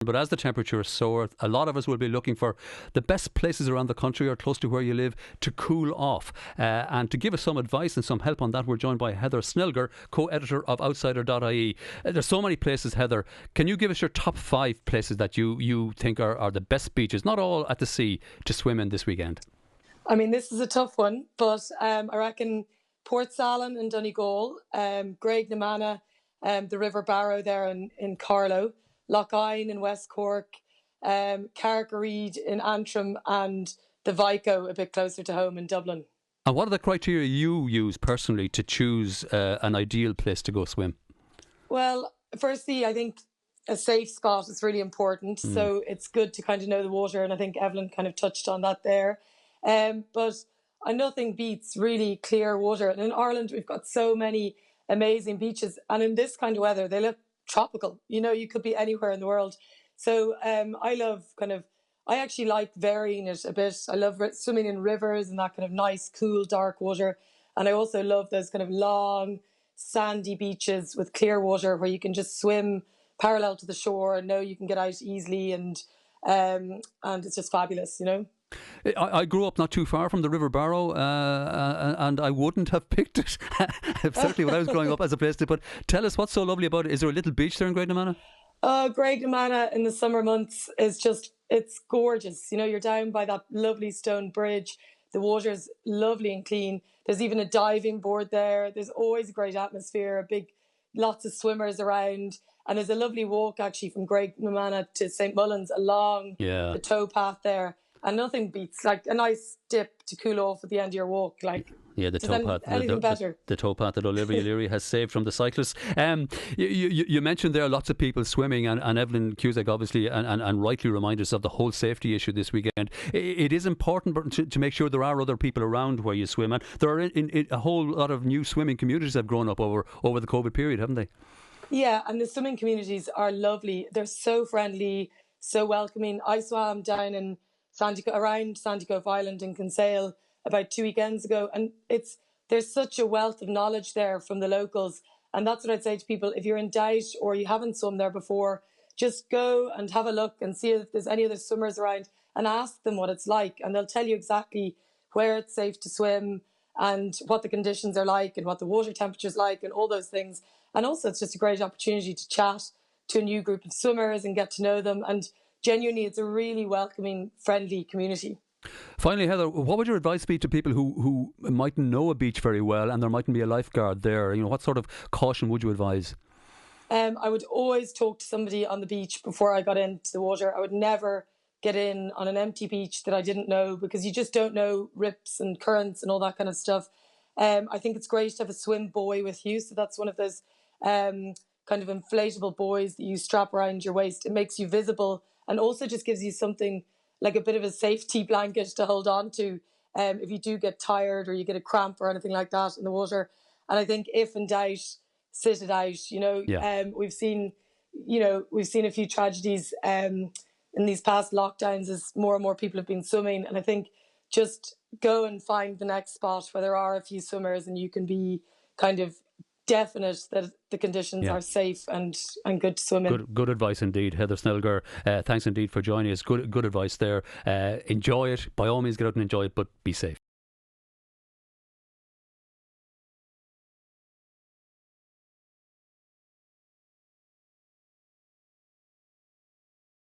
But as the temperature soars, a lot of us will be looking for the best places around the country or close to where you live to cool off. And to give us some advice and some help on that, we're joined by Heather Snelgar, co-editor of outsider.ie. There's so many places, Heather. Can you give us your top 5 places that you think are the best beaches, not all at the sea, to swim in this weekend? I mean, this is a tough one, but I reckon Portsalon in Donegal, Graignamanagh, the River Barrow there in Carlow, Hyne in West Cork, Carrick-a-Rede in Antrim, and the Vico a bit closer to home in Dublin. And what are the criteria you use personally to choose an ideal place to go swim? Well, firstly, I think a safe spot is really important. So it's good to kind of know the water, and I think Evelyn kind of touched on that there. But nothing beats really clear water. And in Ireland, we've got so many amazing beaches. And in this kind of weather, they look tropical. You know, you could be anywhere in the world. So I actually like varying it a bit. I love swimming in rivers and that kind of nice, cool, dark water. And I also love those kind of long, sandy beaches with clear water where you can just swim parallel to the shore and know you can get out easily. And it's just fabulous, you know. I grew up not too far from the River Barrow, and I wouldn't have picked it, certainly when I was growing up, as a place to. But tell us, what's so lovely about it? Is there a little beach there in Graignamanagh? Graignamanagh in the summer months is just, it's gorgeous. You know, you're down by that lovely stone bridge. The water's lovely and clean. There's even a diving board there. There's always a great atmosphere, lots of swimmers around. And there's a lovely walk actually from Graignamanagh to St. Mullins along the towpath there. And nothing beats like a nice dip to cool off at the end of your walk. The towpath, anything better. The towpath that O'Leary has saved from the cyclists. You mentioned there are lots of people swimming, and Evelyn Cusack obviously and rightly reminded us of the whole safety issue this weekend. It is important to make sure there are other people around where you swim, and there are a whole lot of new swimming communities that have grown up over the COVID period, haven't they? Yeah, and the swimming communities are lovely. They're so friendly, so welcoming. I swam down in around Sandy Cove Island in Kinsale about 2 weekends ago, and there's such a wealth of knowledge there from the locals. And that's what I'd say to people: if you're in doubt or you haven't swum there before, just go and have a look and see if there's any other swimmers around and ask them what it's like, and they'll tell you exactly where it's safe to swim and what the conditions are like and what the water temperature is like and all those things. And also it's just a great opportunity to chat to a new group of swimmers and get to know them. And genuinely, it's a really welcoming, friendly community. Finally, Heather, what would your advice be to people who mightn't know a beach very well and there mightn't be a lifeguard there? You know, what sort of caution would you advise? I would always talk to somebody on the beach before I got into the water. I would never get in on an empty beach that I didn't know, because you just don't know rips and currents and all that kind of stuff. I think it's great to have a swim buoy with you. So that's one of those kind of inflatable buoys that you strap around your waist. It makes you visible and also just gives you something like a bit of a safety blanket to hold on to if you do get tired or you get a cramp or anything like that in the water. And I think if in doubt, sit it out. You know, we've seen a few tragedies in these past lockdowns as more and more people have been swimming. And I think just go and find the next spot where there are a few swimmers and you can be kind of definite that the conditions are safe and good to swim in. Good advice indeed, Heather Snelgar. Thanks indeed for joining us. Good advice there. Enjoy it. By all means, get out and enjoy it, but be safe.